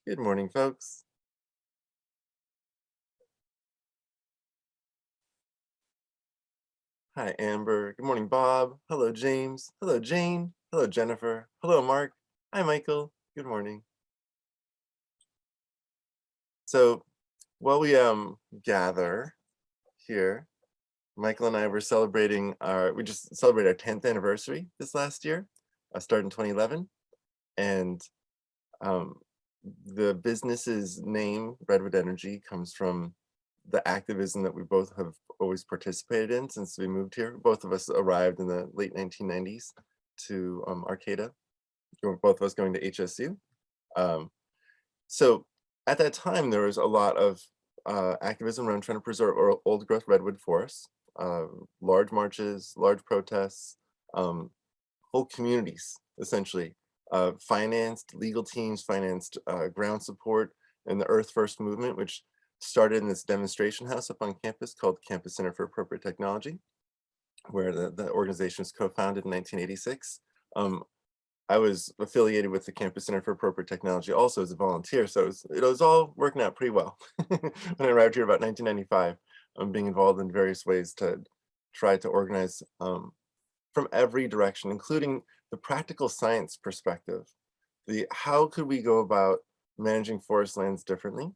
Good morning, folks. Hi, Amber. Good morning, Bob. Hello, James. Hello, Jane. Hello, Jennifer. Hello, Mark. Hi, Michael. Good morning. So while we gather here, Michael and I were celebrating we just celebrated our 10th anniversary this last year. I started in 2011, and um, the business's name, Redwood Energy, comes from the activism that we both have always participated in since we moved here. Both of us arrived in the late 1990s to Arcata. Both of us going to HSU. Um, so at that time, there was a lot of activism around trying to preserve old growth redwood forests, uh, large marches, large protests, um, whole communities essentially financed, legal teams financed ground support, and the Earth First movement, which started in this demonstration house up on campus called Campus Center for Appropriate Technology, where the organization was co-founded in 1986. I was affiliated with the Campus Center for Appropriate Technology also as a volunteer, so it was all working out pretty well. When I arrived here about 1995, being involved in various ways to try to organize from every direction, including the practical science perspective. How could we go about managing forest lands differently?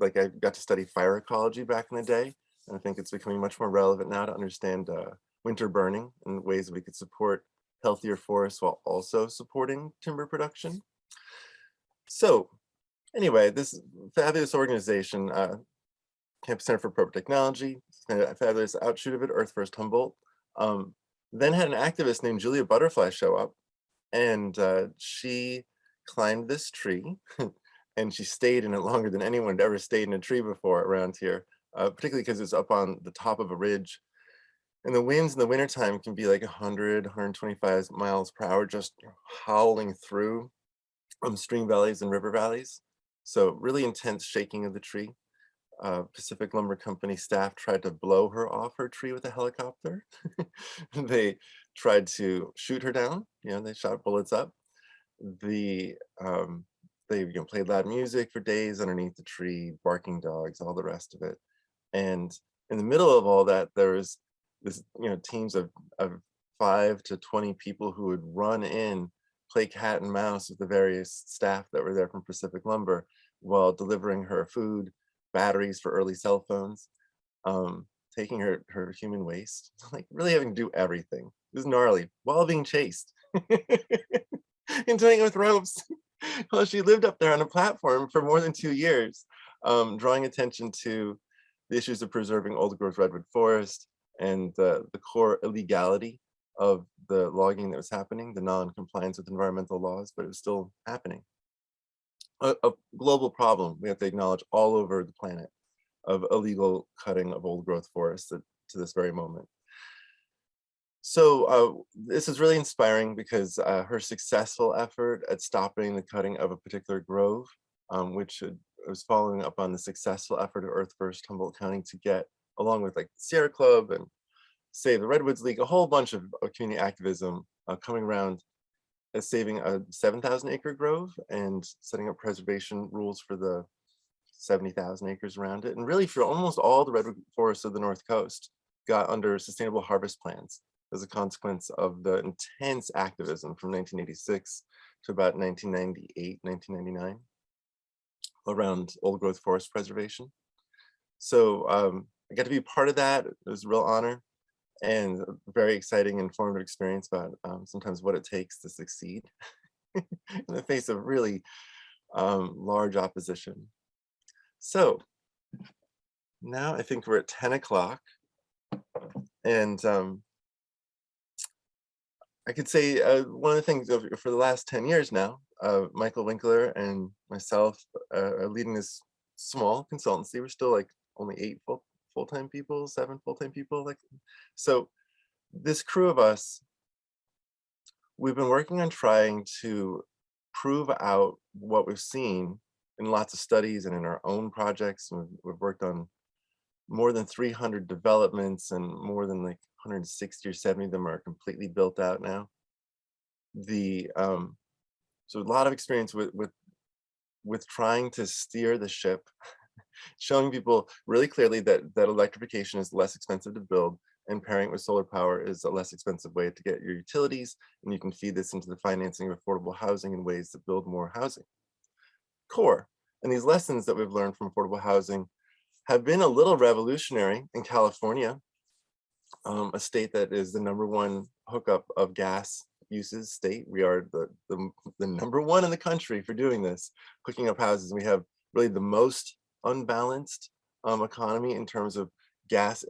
Like I got to study fire ecology back in the day, and I think it's becoming much more relevant now to understand winter burning and ways that we could support healthier forests while also supporting timber production. So anyway, this fabulous organization, Campus Center for Appropriate Technology, a fabulous outshoot of it, Earth First Humboldt, um, then had an activist named Julia Butterfly show up, and she climbed this tree, and she stayed in it longer than anyone had ever stayed in a tree before around here, particularly because it's up on the top of a ridge. And the winds in the wintertime can be like 100, 125 miles per hour, just howling through stream valleys and river valleys. So really intense shaking of the tree. Pacific Lumber Company staff tried to blow her off her tree with a helicopter. They tried to shoot her down. They shot bullets up. The they played loud music for days underneath the tree, barking dogs, all the rest of it. And in the middle of all that, there was this teams of 5 to 20 people who would run in, play cat and mouse with the various staff that were there from Pacific Lumber while delivering her food, batteries for early cell phones, taking her human waste, like really having to do everything. It was gnarly while being chased and doing it with ropes. Well, she lived up there on a platform for more than 2 years, drawing attention to the issues of preserving old growth redwood forest and the core illegality of the logging that was happening, the non-compliance with environmental laws, but it was still happening. A global problem we have to acknowledge all over the planet of illegal cutting of old growth forests to this very moment. So this is really inspiring because her successful effort at stopping the cutting of a particular grove, which was following up on the successful effort of Earth First Humboldt County to get, along with like the Sierra Club and Save the Redwoods League, a whole bunch of community activism coming around as saving a 7,000 acre grove and setting up preservation rules for the 70,000 acres around it. And really for almost all the redwood forests of the North Coast got under sustainable harvest plans as a consequence of the intense activism from 1986 to about 1998, 1999 around old growth forest preservation. So I got to be part of that. It was a real honor and a very exciting, informative experience about sometimes what it takes to succeed in the face of really large opposition. So now I think we're at 10 o'clock, and I could say one of the things for the last 10 years now, Michael Winkler and myself are leading this small consultancy. We're still like only 8 full-time people, 7 full-time people. Like, so this crew of us, we've been working on trying to prove out what we've seen in lots of studies and in our own projects. We've worked on more than 300 developments, and more than like 160 or 70 of them are completely built out now. So a lot of experience with with trying to steer the ship, showing people really clearly that electrification is less expensive to build, and pairing it with solar power is a less expensive way to get your utilities, and you can feed this into the financing of affordable housing in ways that build more housing. Core. And these lessons that we've learned from affordable housing have been a little revolutionary in California, a state that is the #1 hookup of gas uses state. We are the #1 in the country for doing this, hooking up houses. We have really the most unbalanced economy in terms of gas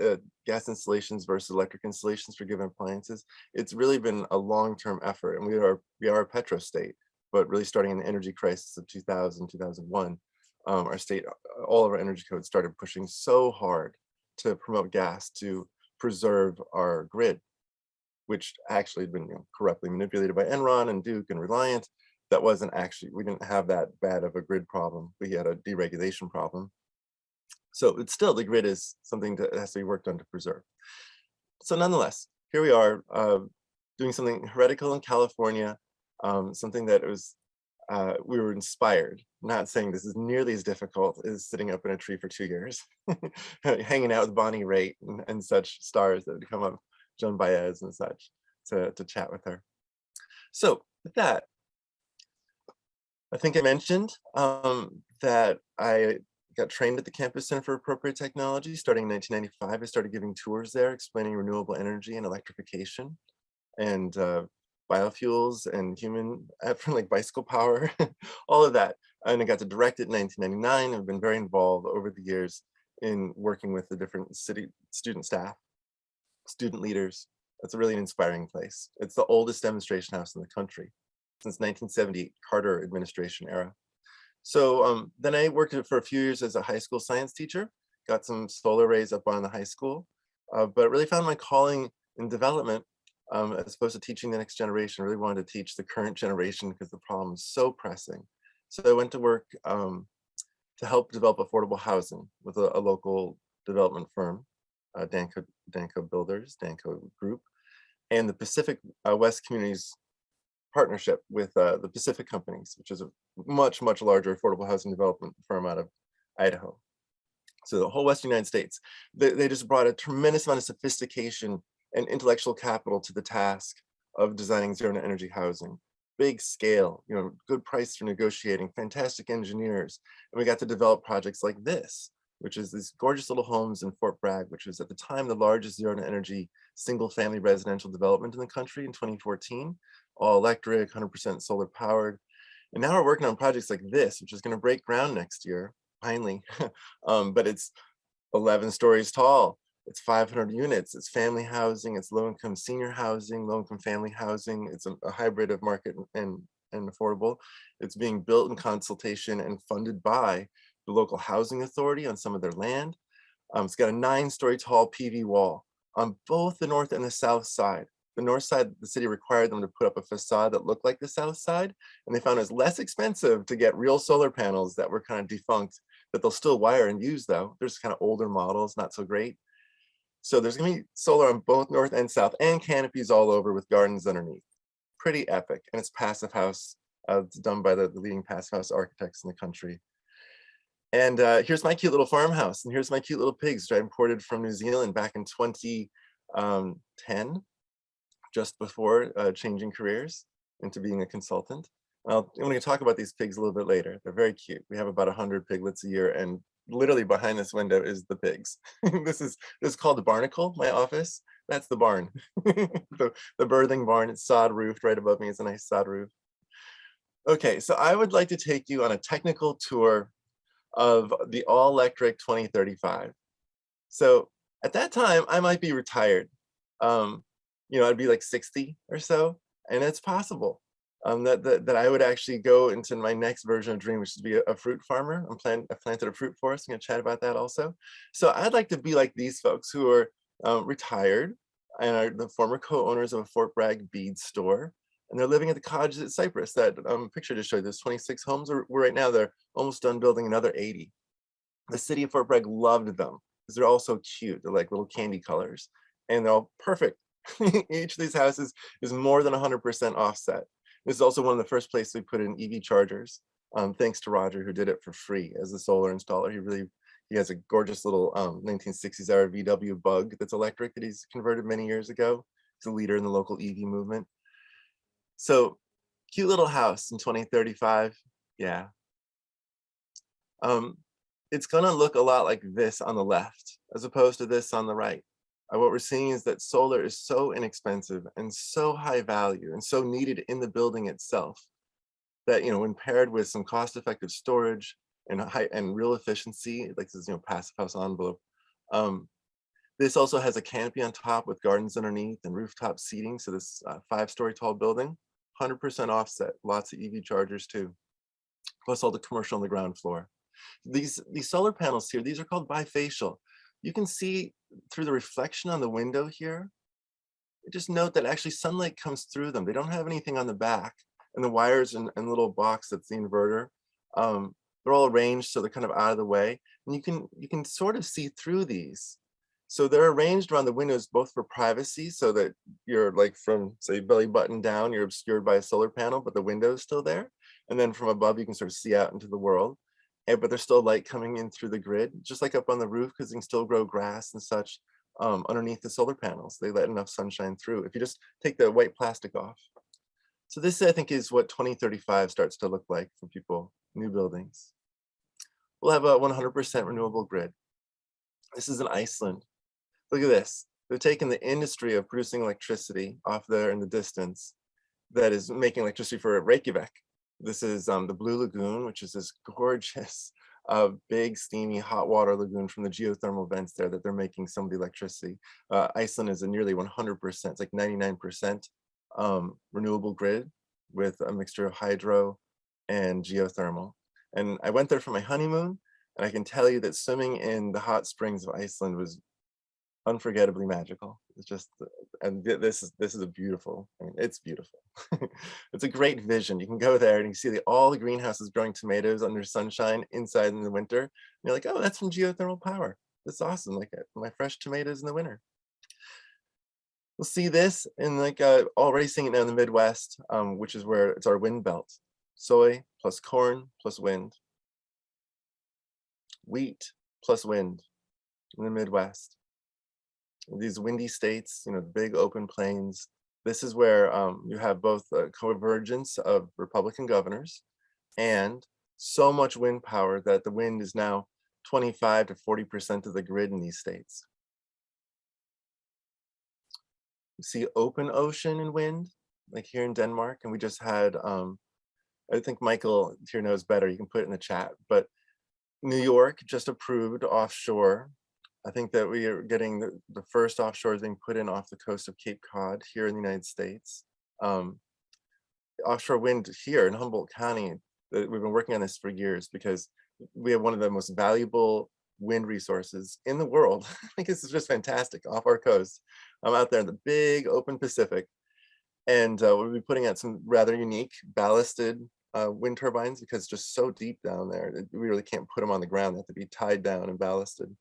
installations versus electric installations for given appliances. It's really been a long-term effort, and we are a petro state, but really starting in the energy crisis of 2000, 2001, our state, all of our energy codes started pushing so hard to promote gas to preserve our grid, which actually had been corruptly manipulated by Enron and Duke and Reliant. That wasn't actually, we didn't have that bad of a grid problem. We had a deregulation problem. So it's still, the grid is something that has to be worked on to preserve. So nonetheless, here we are doing something heretical in California, something that was, we were inspired, not saying this is nearly as difficult as sitting up in a tree for 2 years, hanging out with Bonnie Raitt and such stars that would come up, Joan Baez and such, to chat with her. So with that, I think I mentioned that I got trained at the Campus Center for Appropriate Technology starting in 1995. I started giving tours there, explaining renewable energy and electrification and biofuels and human, like bicycle power, all of that. And I got to direct it in 1999. I've been very involved over the years in working with the different city student staff, student leaders. It's a really inspiring place. It's the oldest demonstration house in the country since 1978, Carter administration era. So then I worked for a few years as a high school science teacher, got some solar arrays up on the high school, but really found my calling in development as opposed to teaching the next generation. I really wanted to teach the current generation because the problem is so pressing. So I went to work to help develop affordable housing with a local development firm, Danco Builders, Danco Group, and the Pacific West Communities partnership with the Pacific Companies, which is a much, much larger affordable housing development firm out of Idaho. So the whole Western United States, they just brought a tremendous amount of sophistication and intellectual capital to the task of designing zero net energy housing. Big scale, good price for negotiating, fantastic engineers. And we got to develop projects like this, which is these gorgeous little homes in Fort Bragg, which was at the time the largest zero net energy single family residential development in the country in 2014, all electric, 100% solar powered. And now we're working on projects like this, which is going to break ground next year, finally. But it's 11 stories tall. It's 500 units. It's family housing. It's low-income senior housing, low-income family housing. It's a hybrid of market and affordable. It's being built in consultation and funded by the local housing authority on some of their land. It's got a 9-story tall PV wall on both the north and the south side. The north side, the city required them to put up a facade that looked like the south side, and they found it was less expensive to get real solar panels that were kind of defunct, that they'll still wire and use though. There's kind of older models, not so great. So there's gonna be solar on both north and south, and canopies all over with gardens underneath. Pretty epic, and it's passive house. It's done by the leading passive house architects in the country. And here's my cute little farmhouse, and here's my cute little pigs, which I imported from New Zealand back in 2010. Just before changing careers into being a consultant. I'm going to talk about these pigs a little bit later. They're very cute. We have about 100 piglets a year, and literally behind this window is the pigs. This is called the barnacle, my office. That's the barn, the birthing barn. It's sod roofed. Right above me is a nice sod roof. Okay, so I would like to take you on a technical tour of the all-electric 2035. So at that time, I might be retired. I'd be like 60 or so, and it's possible that I would actually go into my next version of dream, which is to be a fruit farmer. I planted a fruit forest. I'm gonna chat about that also. So I'd like to be like these folks who are retired and are the former co-owners of a Fort Bragg bead store, and they're living at the cottage at Cypress. That picture just showed. There's 26 homes. Right now they're almost done building another 80. The city of Fort Bragg loved them because they're all so cute. They're like little candy colors, and they're all perfect. Each of these houses is more than 100% offset. This is also one of the first places we put in EV chargers thanks to Roger, who did it for free as a solar installer. He has a gorgeous little 1960s era VW Bug that's electric that he's converted many years ago. He's a leader in the local EV movement. So cute little house in 2035. Yeah. It's gonna look a lot like this on the left, as opposed to this on the right. What we're seeing is that solar is so inexpensive and so high value and so needed in the building itself that, when paired with some cost-effective storage and high and real efficiency, like this, passive house envelope. This also has a canopy on top with gardens underneath and rooftop seating. So this 5-story tall building, 100% offset, lots of EV chargers too, plus all the commercial on the ground floor. These solar panels here, these are called bifacial. You can see through the reflection on the window here. Just note that actually sunlight comes through them. They don't have anything on the back, and the wires and little box that's the inverter. They're all arranged so they're kind of out of the way, and you can sort of see through these. So they're arranged around the windows both for privacy, so that you're like from say belly button down, you're obscured by a solar panel, but the window is still there. And then from above, you can sort of see out into the world. But there's still light coming in through the grid, just like up on the roof, because you can still grow grass and such underneath the solar panels. They let enough sunshine through if you just take the white plastic off. So this, I think, is what 2035 starts to look like for people, new buildings. We'll have a 100% renewable grid. This is in Iceland. Look at this. They've taken the industry of producing electricity off there in the distance that is making electricity for Reykjavik. This is the Blue Lagoon, which is this gorgeous, big, steamy, hot water lagoon from the geothermal vents there that they're making some of the electricity. Iceland is a nearly 100%, it's like 99% renewable grid with a mixture of hydro and geothermal. And I went there for my honeymoon, and I can tell you that swimming in the hot springs of Iceland was unforgettably magical. It's just, and this is a beautiful, I mean, it's beautiful. It's a great vision. You can go there and you see all the greenhouses growing tomatoes under sunshine inside in the winter. And you're like, oh, that's from geothermal power. That's awesome. Like my fresh tomatoes in the winter. We'll see this in like already seeing it now in the Midwest, which is where it's our wind belt. Soy plus corn plus wind. Wheat plus wind in the Midwest. These windy states, the big open plains. This is where you have both a convergence of Republican governors and so much wind power that the wind is now 25 to 40% of the grid in these states. You see open ocean and wind, like here in Denmark, and we just had, I think Michael here knows better, you can put it in the chat, but New York just approved offshore. I think that we are getting the first offshore being put in off the coast of Cape Cod here in the United States. Offshore wind here in Humboldt County, we've been working on this for years because we have one of the most valuable wind resources in the world. I think this is just fantastic off our coast. I'm out there in the big open Pacific, and we'll be putting out some rather unique ballasted wind turbines because it's just so deep down there. We really can't put them on the ground. They have to be tied down and ballasted.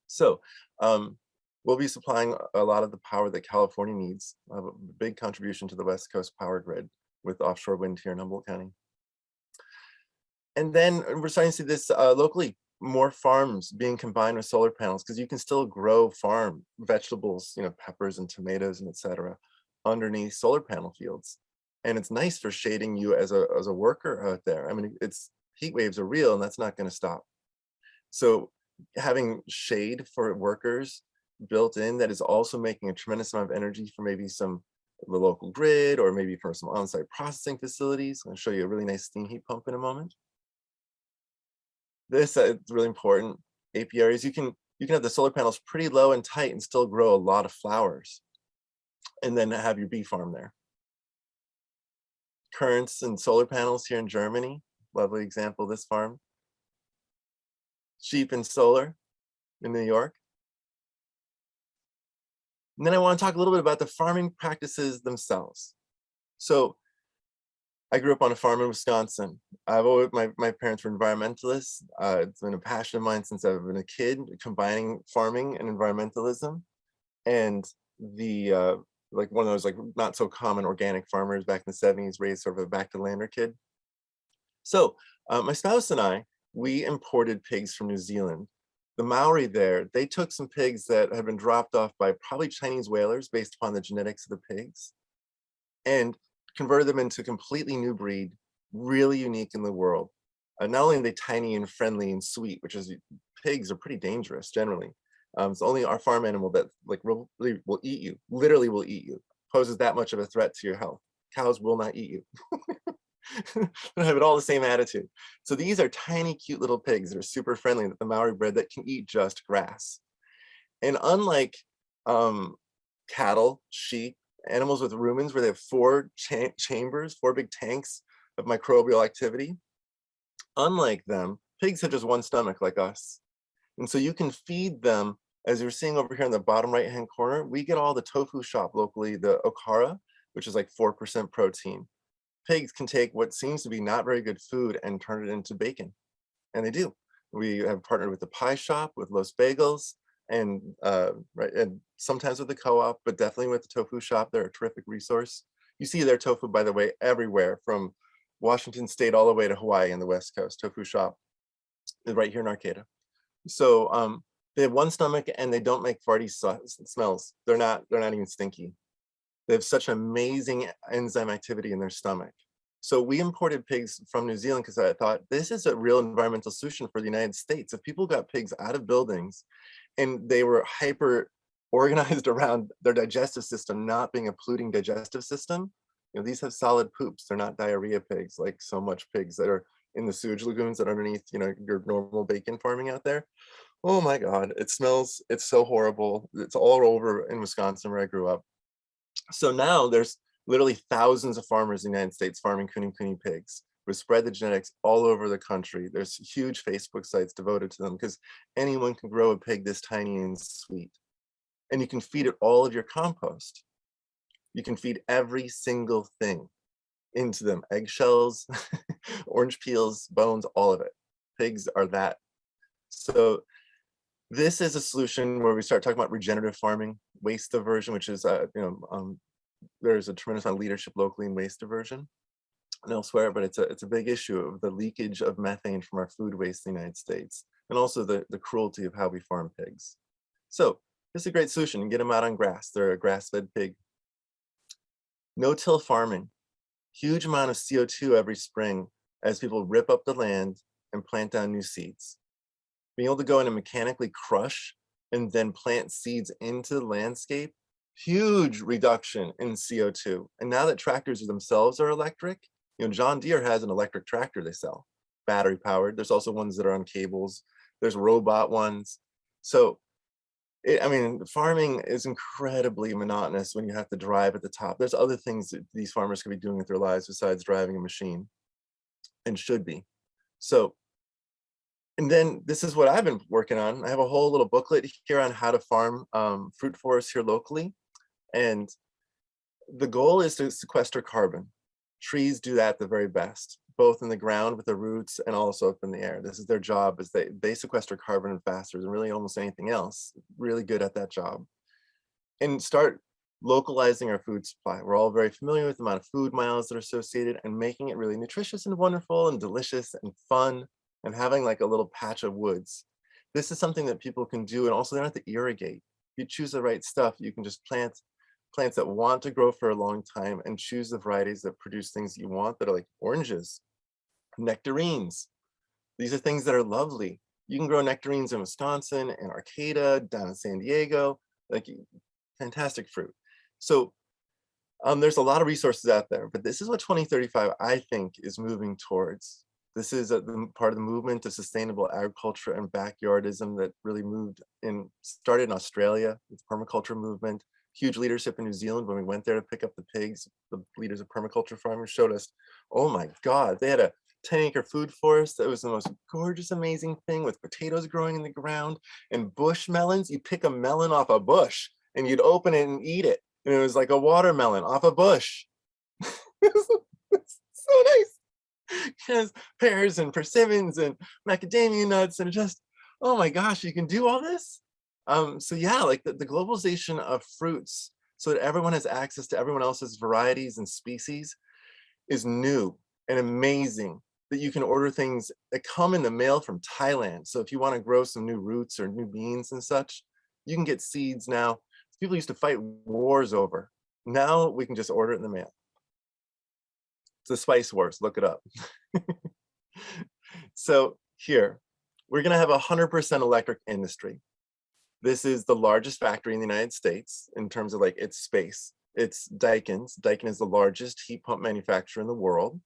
So we'll be supplying a lot of the power that California needs. A big contribution to the West Coast power grid with offshore wind here in Humboldt County. And then we're starting to see this locally, more farms being combined with solar panels, because you can still grow farm vegetables, peppers and tomatoes and etc. underneath solar panel fields. And it's nice for shading you as a worker out there. I mean, heat waves are real and that's not going to stop. So having shade for workers built in that is also making a tremendous amount of energy for maybe the local grid or maybe for some on-site processing facilities. I'll show you a really nice steam heat pump in a moment. This it's really important. Apiaries, you can have the solar panels pretty low and tight and still grow a lot of flowers, and then have your bee farm there. Currents and solar panels here in Germany, lovely example of this farm. Sheep and solar in New York. And then I want to talk a little bit about the farming practices themselves. So I grew up on a farm in Wisconsin. My parents were environmentalists. It's been a passion of mine since I've been a kid, combining farming and environmentalism. And like one of those like not so common organic farmers back in the 70s, raised sort of a back to lander kid. So my spouse and I, we imported pigs from New Zealand. The Maori there, they took some pigs that had been dropped off by probably Chinese whalers based upon the genetics of the pigs and converted them into a completely new breed, really unique in the world. Not only are they tiny and friendly and sweet, which is pigs are pretty dangerous generally. It's only our farm animal that like really will eat you, literally will eat you, poses that much of a threat to your health. Cows will not eat you. They have it all the same attitude. So these are tiny, cute little pigs that are super friendly that the Maori bred that can eat just grass. And unlike um, cattle, sheep, animals with rumens where they have four chambers, four big tanks of microbial activity, unlike them, pigs have just one stomach like us. And so you can feed them, as you're seeing over here in the bottom right-hand corner, we get all the tofu shop locally, the okara, which is like 4% protein. Pigs can take what seems to be not very good food and turn it into bacon, and they do. We have partnered with the pie shop, with Los Bagels, and right, and sometimes with the co-op, but definitely with the tofu shop. They're a terrific resource. You see their tofu, by the way, everywhere from Washington State all the way to Hawaii and the West Coast. Tofu shop is right here in Arcata. So they have one stomach and they don't make farty smells. They're not even stinky. They have such amazing enzyme activity in their stomach. So we imported pigs from New Zealand because I thought this is a real environmental solution for the United States. If people got pigs out of buildings and they were hyper organized around their digestive system not being a polluting digestive system, these have solid poops. They're not diarrhea pigs like so much pigs that are in the sewage lagoons that are underneath, your normal bacon farming out there. Oh my God, it smells, it's so horrible. It's all over in Wisconsin where I grew up. So now there's literally thousands of farmers in the United States farming kune pigs. We've spread the genetics all over the country. There's huge Facebook sites devoted to them because anyone can grow a pig this tiny and sweet. And you can feed it all of your compost. You can feed every single thing into them, eggshells, orange peels, bones, all of it. Pigs are that. So this is a solution where we start talking about regenerative farming, waste diversion, which is, there's a tremendous amount of leadership locally in waste diversion and elsewhere, but it's a big issue of the leakage of methane from our food waste in the United States, and also the cruelty of how we farm pigs. So this is a great solution. You get them out on grass. They're a grass-fed pig. No-till farming, huge amount of CO2 every spring as people rip up the land and plant down new seeds. Being able to go in and mechanically crush and then plant seeds into the landscape, huge reduction in CO2. And now that tractors themselves are electric, John Deere has an electric tractor they sell, battery powered. There's also ones that are on cables. There's robot ones. So, farming is incredibly monotonous when you have to drive at the top. There's other things that these farmers could be doing with their lives besides driving a machine, and should be. So, and then this is what I've been working on. I have a whole little booklet here on how to farm fruit forests here locally. And the goal is to sequester carbon. Trees do that the very best, both in the ground with the roots and also up in the air. This is their job, is they sequester carbon faster than really almost anything else. Really good at that job. And start localizing our food supply. We're all very familiar with the amount of food miles that are associated, and making it really nutritious and wonderful and delicious and fun, and having like a little patch of woods. This is something that people can do, and also they don't have to irrigate. If you choose the right stuff, you can just plant plants that want to grow for a long time and choose the varieties that produce things you want, that are like oranges, nectarines. These are things that are lovely. You can grow nectarines in Wisconsin and Arcata, down in San Diego, like fantastic fruit. So there's a lot of resources out there, but this is what 2035, I think, is moving towards. This is part of the movement of sustainable agriculture and backyardism that really started in Australia with the permaculture movement. Huge leadership in New Zealand. When we went there to pick up the pigs, the leaders of permaculture farmers showed us, oh my God, they had a 10-acre food forest that was the most gorgeous, amazing thing, with potatoes growing in the ground and bush melons. You pick a melon off a bush and you'd open it and eat it. And it was like a watermelon off a bush. It's so nice. Because pears and persimmons and macadamia nuts, and just, oh my gosh, you can do all this. So yeah, like the globalization of fruits so that everyone has access to everyone else's varieties and species is new and amazing. that you can order things that come in the mail from Thailand. So if you want to grow some new roots or new beans and such, you can get seeds now. People used to fight wars over. Now we can just order it in the mail. It's the spice wars, look it up. So here, we're gonna have 100% electric industry. This is the largest factory in the United States in terms of like its space. It's Daiken's. Daiken is the largest heat pump manufacturer in the world.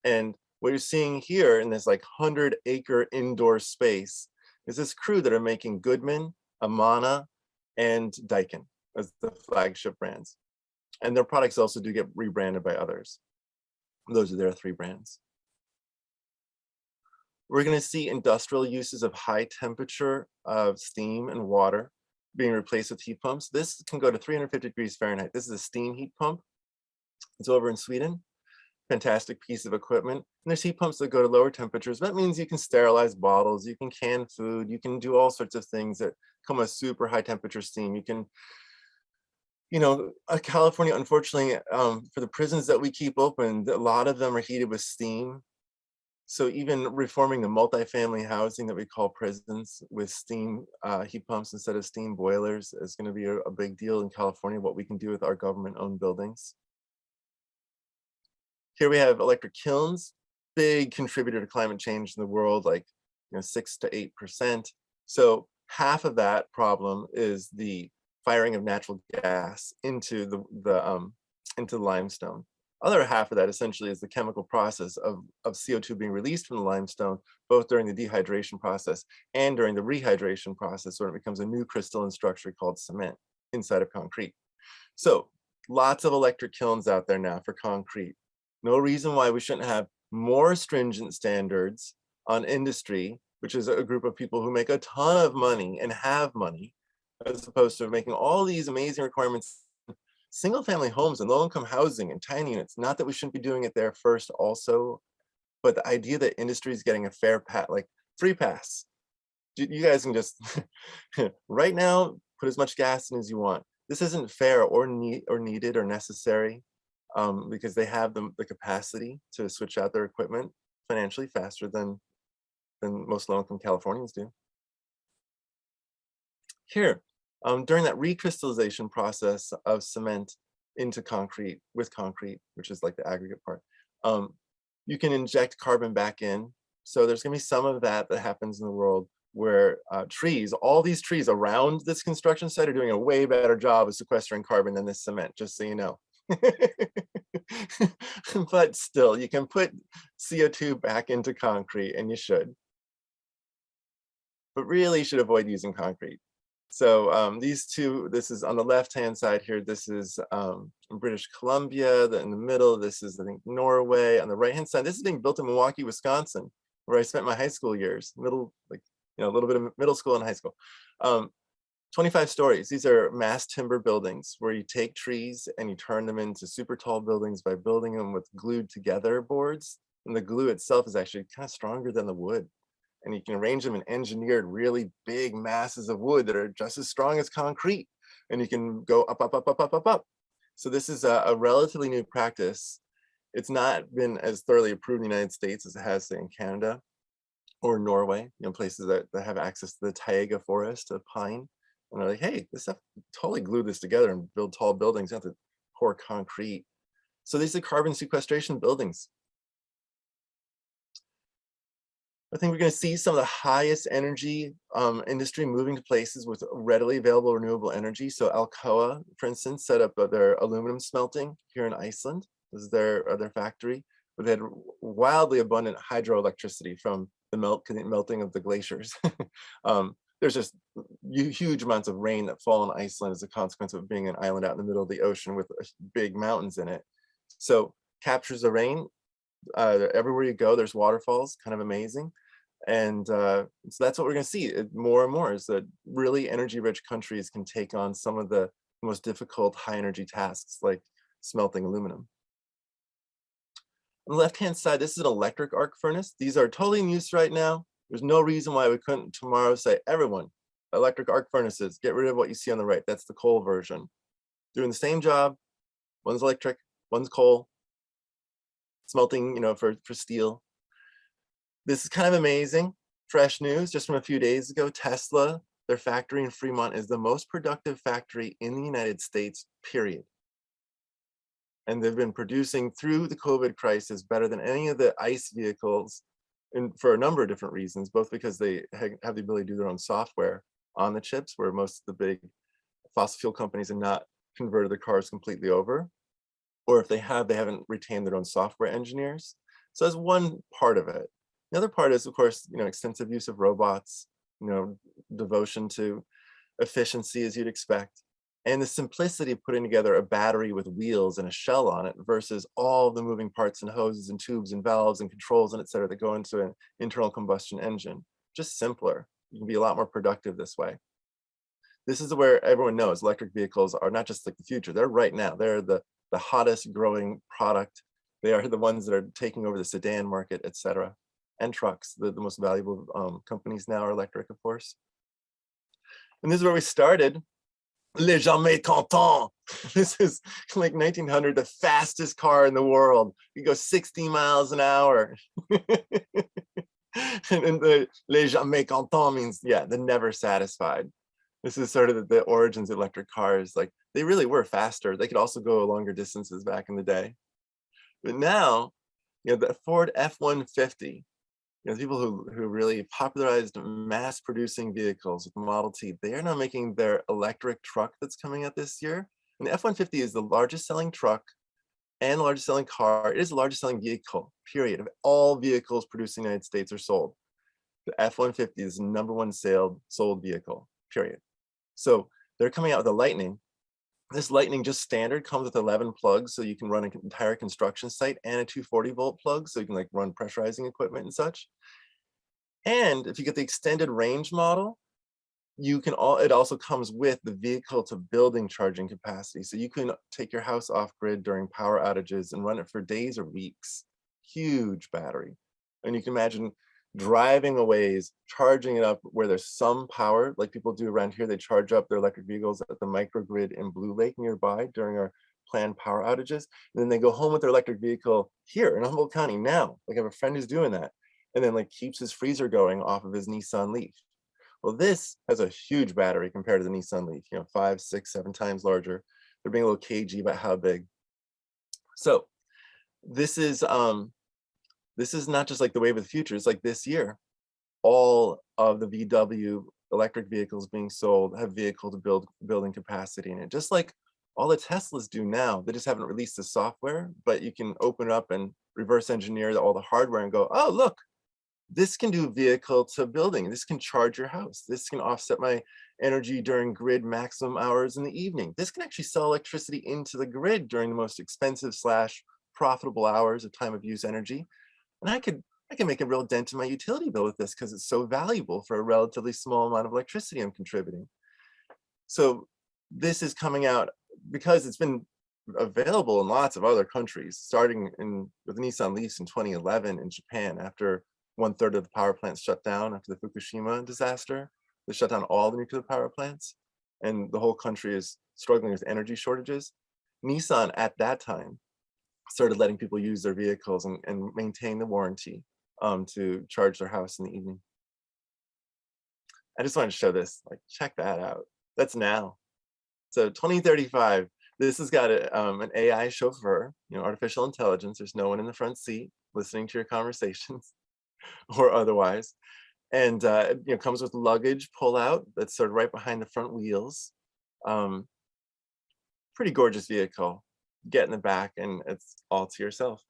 And what you're seeing here in this like 100-acre indoor space is this crew that are making Goodman, Amana, and Daiken as the flagship brands. And their products also do get rebranded by others. Those are their 3 brands. We're going to see industrial uses of high temperature of steam and water being replaced with heat pumps. This can go to 350 degrees Fahrenheit. This is a steam heat pump. It's over in Sweden. Fantastic piece of equipment. And there's heat pumps that go to lower temperatures. That means you can sterilize bottles, you can can food, you can do all sorts of things that come with super high temperature steam. You can, California, unfortunately, for the prisons that we keep open, a lot of them are heated with steam. So even reforming the multifamily housing that we call prisons with steam heat pumps instead of steam boilers is going to be a big deal in California, what we can do with our government-owned buildings. Here we have electric kilns, big contributor to climate change in the world, like 6 to 8%. So half of that problem is the firing of natural gas into the limestone. Other half of that essentially is the chemical process of CO2 being released from the limestone, both during the dehydration process and during the rehydration process, when it becomes a new crystalline structure called cement inside of concrete. So lots of electric kilns out there now for concrete. No reason why we shouldn't have more stringent standards on industry, which is a group of people who make a ton of money and have money, as opposed to making all these amazing requirements single family homes and low income housing and tiny units. Not that we shouldn't be doing it there first also, but the idea that industry is getting a fair like free pass. You guys can just right now put as much gas in as you want. This isn't fair or needed or necessary because they have the capacity to switch out their equipment financially faster than most low income Californians do. Here, during that recrystallization process of cement into concrete, with concrete, which is like the aggregate part, you can inject carbon back in. So there's gonna be some of that happens in the world where all these trees around this construction site are doing a way better job of sequestering carbon than this cement, just so you know. But still, you can put CO2 back into concrete, and you should. But really, you should avoid using concrete. So these two, this is on the left-hand side here, this is British Columbia, in the middle, this is, I think, Norway. On the right-hand side, this is being built in Milwaukee, Wisconsin, where I spent my high school years, a little bit of middle school and high school. 25 stories. These are mass timber buildings where you take trees and you turn them into super tall buildings by building them with glued together boards. And the glue itself is actually kind of stronger than the wood. And you can arrange them in engineered, really big masses of wood that are just as strong as concrete. And you can go up, up, up, up, up, up, up. So this is a relatively new practice. It's not been as thoroughly approved in the United States as it has, say, in Canada or Norway, places that have access to the taiga forest of pine. And they're like, hey, this stuff, totally glue this together and build tall buildings. You have to pour concrete. So these are carbon sequestration buildings. I think we're going to see some of the highest energy industry moving to places with readily available renewable energy. So Alcoa, for instance, set up their aluminum smelting here in Iceland. This is their factory, where they had wildly abundant hydroelectricity from the melting of the glaciers. There's just huge amounts of rain that fall in Iceland as a consequence of being an island out in the middle of the ocean with big mountains in it. So captures the rain. Everywhere you go, there's waterfalls, kind of amazing. And so that's what we're going to see more and more, is that really energy rich countries can take on some of the most difficult high energy tasks like smelting aluminum. On the left hand side, this is an electric arc furnace. These are totally in use right now. There's no reason why we couldn't tomorrow say, everyone, electric arc furnaces, get rid of what you see on the right. That's the coal version. Doing the same job. One's electric, one's coal. Smelting, for steel. This is kind of amazing. Fresh news just from a few days ago. Tesla, their factory in Fremont, is the most productive factory in the United States, period. And they've been producing through the COVID crisis better than any of the ICE vehicles, and for a number of different reasons, both because they have the ability to do their own software on the chips, where most of the big fossil fuel companies have not converted their cars completely over, or if they have, they haven't retained their own software engineers. So that's one part of it. The other part is, of course, extensive use of robots, devotion to efficiency as you'd expect, and the simplicity of putting together a battery with wheels and a shell on it versus all the moving parts and hoses and tubes and valves and controls and et cetera that go into an internal combustion engine. Just simpler. You can be a lot more productive this way. This is where everyone knows electric vehicles are not just like the future. They're right now. They're the hottest growing product. They are the ones that are taking over the sedan market, et cetera, and trucks. The most valuable companies now are electric, of course. And this is where we started. Les jamais contents. This is like 1900, the fastest car in the world. You go 60 miles an hour. And the les jamais contents means, yeah, the never satisfied. This is sort of the origins of electric cars. Like, they really were faster. They could also go longer distances back in the day. But now, the Ford F-150, people who really popularized mass producing vehicles with the Model T, they are now making their electric truck that's coming out this year. And the F-150 is the largest selling truck and the largest selling car. It is the largest selling vehicle, period. Of all vehicles produced in the United States or sold, the F-150 is the #1 sold vehicle, period. So they're coming out with a Lightning. This Lightning just standard comes with 11 plugs, so you can run an entire construction site, and a 240-volt plug, so you can run pressurizing equipment and such. And if you get the extended range model, it also comes with the vehicle to building charging capacity. So you can take your house off grid during power outages and run it for days or weeks. Huge battery. And you can imagine driving a ways, charging it up where there's some power, like people do around here. They charge up their electric vehicles at the microgrid in Blue Lake nearby during our planned power outages. And then they go home with their electric vehicle here in Humboldt County now. Like, I have a friend who's doing that, and then keeps his freezer going off of his Nissan Leaf. Well, this has a huge battery compared to the Nissan Leaf, 5, 6, 7 times larger. They're being a little cagey about how big. So this is not just like the wave of the future. It's like this year, all of the VW electric vehicles being sold have vehicle to building capacity in it. Just like all the Teslas do now. They just haven't released the software, but you can open it up and reverse engineer all the hardware and go, oh, look, this can do vehicle to building. This can charge your house. This can offset my energy during grid maximum hours in the evening. This can actually sell electricity into the grid during the most expensive / profitable hours of time of use energy. And I can make a real dent in my utility bill with this because it's so valuable for a relatively small amount of electricity I'm contributing. So this is coming out because it's been available in lots of other countries, starting with Nissan Leafs in 2011 in Japan, after 1/3 of the power plants shut down after the Fukushima disaster. They shut down all the nuclear power plants, and the whole country is struggling with energy shortages. Nissan at that time started letting people use their vehicles and maintain the warranty to charge their house in the evening. I just wanted to show this, check that out. That's now. So 2035, this has got an AI chauffeur, artificial intelligence. There's no one in the front seat listening to your conversations or otherwise. And comes with luggage pull out that's sort of right behind the front wheels. Pretty gorgeous vehicle. Get in the back and it's all to yourself.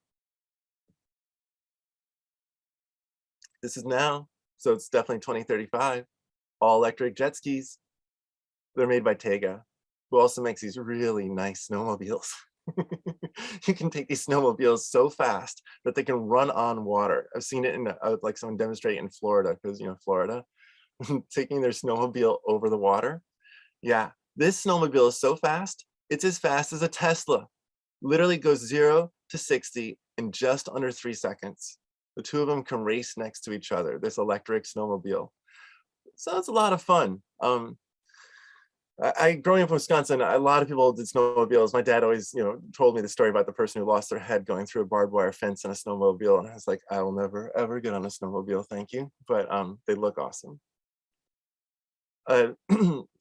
This is now, so it's definitely 2035. All electric jet skis. They're made by Tega, who also makes these really nice snowmobiles. You can take these snowmobiles so fast that they can run on water. I've seen it in someone demonstrate in Florida, because Florida, taking their snowmobile over the water. Yeah, this snowmobile is so fast, it's as fast as a Tesla. Literally goes 0 to 60 in just under 3 seconds. The two of them can race next to each other, this electric snowmobile. So it's a lot of fun. Growing up in Wisconsin, a lot of people did snowmobiles. My dad always, told me the story about the person who lost their head going through a barbed wire fence on a snowmobile. And I was like, I will never, ever get on a snowmobile, thank you. But they look awesome.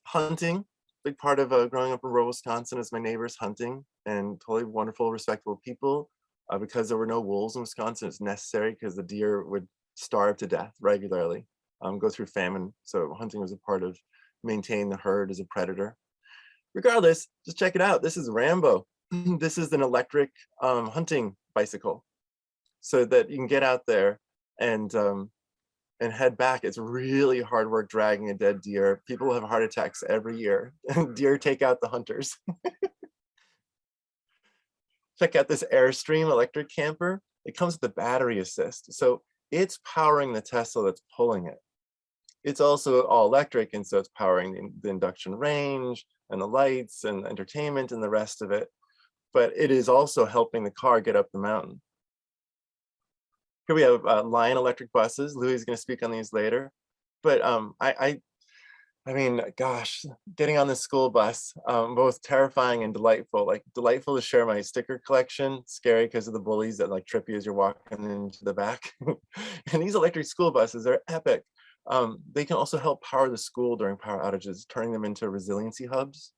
Hunting, big part of growing up in rural Wisconsin is my neighbors hunting, and totally wonderful, respectable people. Because there were no wolves in Wisconsin, it's necessary because the deer would starve to death regularly, go through famine. So hunting was a part of maintaining the herd as a predator. Regardless, just check it out. This is Rambo. This is an electric hunting bicycle, so that you can get out there and head back. It's really hard work dragging a dead deer. People have heart attacks every year. Deer take out the hunters. Check out this Airstream electric camper. It comes with the battery assist. So it's powering the Tesla that's pulling it. It's also all electric, and so it's powering the induction range and the lights and entertainment and the rest of it. But it is also helping the car get up the mountain. Here we have Lion electric buses. Louis is going to speak on these later. But I mean, gosh, getting on the school bus, both terrifying and delightful. Like, delightful to share my sticker collection, scary because of the bullies that like trip you as you're walking into the back. And these electric school buses are epic. They can also help power the school during power outages, turning them into resiliency hubs.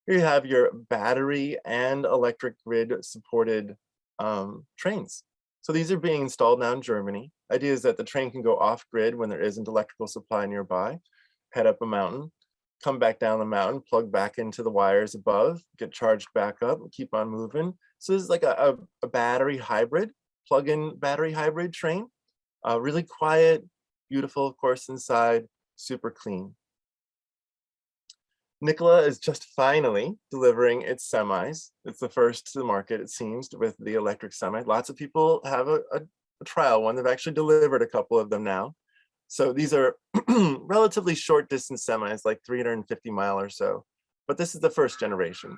Here you have your battery and electric grid supported trains. So these are being installed now in Germany. Idea is that the train can go off grid when there isn't electrical supply nearby, head up a mountain, come back down the mountain, plug back into the wires above, get charged back up, keep on moving. So this is like a battery hybrid, plug-in battery hybrid train. Really quiet, beautiful, of course, inside, super clean. Nikola is just finally delivering its semis. It's the first to the market, it seems, with the electric semi. Lots of people have a trial one. They've actually delivered a couple of them now. So these are relatively short distance semis, like 350-mile or so. But this is the first generation.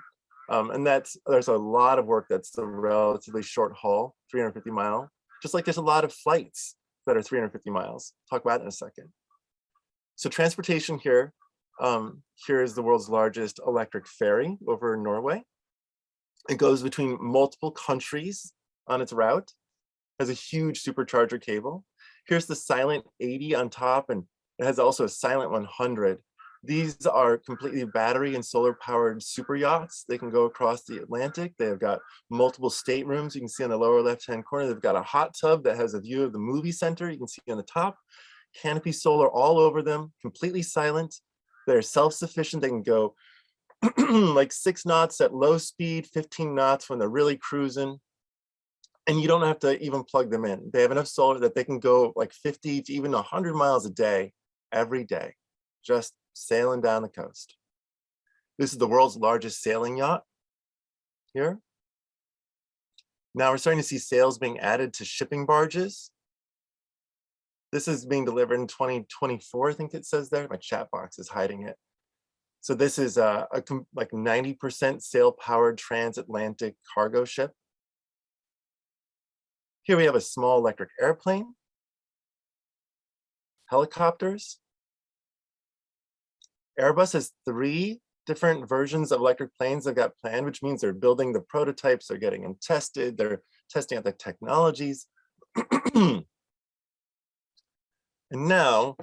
And there's a lot of work that's a relatively short haul, 350-mile. Just like there's a lot of flights that are 350 miles. Talk about it in a second. So transportation here. Here is the world's largest electric ferry over in Norway. It goes between multiple countries on its route, has a huge supercharger cable. Here's the Silent 80 on top, and it has also a Silent 100. These are completely battery and solar powered super yachts. They can go across the Atlantic. They've got multiple staterooms. You can see on the lower left-hand corner, they've got a hot tub that has a view of the movie center. You can see on the top, canopy solar all over them, completely silent. They're self-sufficient. They can go like 6 knots at low speed, 15 knots when they're really cruising. And you don't have to even plug them in. They have enough solar that they can go like 50 to even 100 miles a day, every day, just sailing down the coast. This is the world's largest sailing yacht here. Now we're starting to see sails being added to shipping barges. This is being delivered in 2024, I think it says there. My chat box is hiding it. So this is like 90% sail-powered transatlantic cargo ship. Here we have a small electric airplane, helicopters. Airbus has 3 different versions of electric planes they've got planned, which means they're building the prototypes, they're getting them tested, they're testing out the technologies. And now,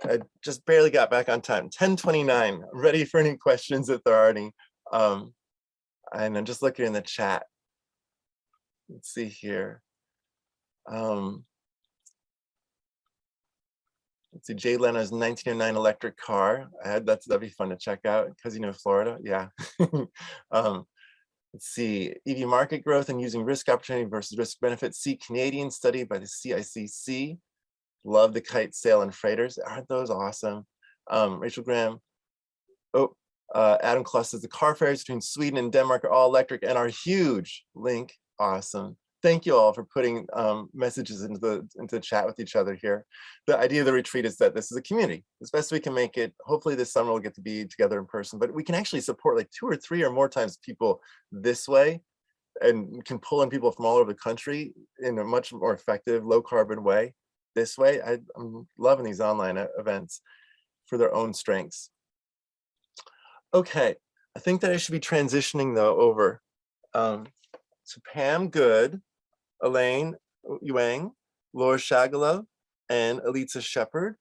I just barely got back on time, 10:29. I'm ready for any questions if there are any. And I'm just looking in the chat. Let's see here. Let's see, Jay Leno's 1909 electric car. That'd be fun to check out because Florida, yeah. Let's see, EV market growth and using risk opportunity versus risk benefit. See Canadian study by the CICC. Love the kite sail and freighters. Aren't those awesome? Rachel Graham. Adam Kluss says the car ferries between Sweden and Denmark are all electric and are huge. Link, awesome. Thank you all for putting messages into the chat with each other here. The idea of the retreat is that this is a community. As best we can make it. Hopefully this summer we'll get to be together in person, but we can actually support like 2 or 3 or more times people this way, and can pull in people from all over the country in a much more effective, low carbon way. This way, I'm loving these online events for their own strengths. Okay, I think that I should be transitioning though over to Pam Good, Elaine Yang, Laura Shagalov, and Elitza Shepard.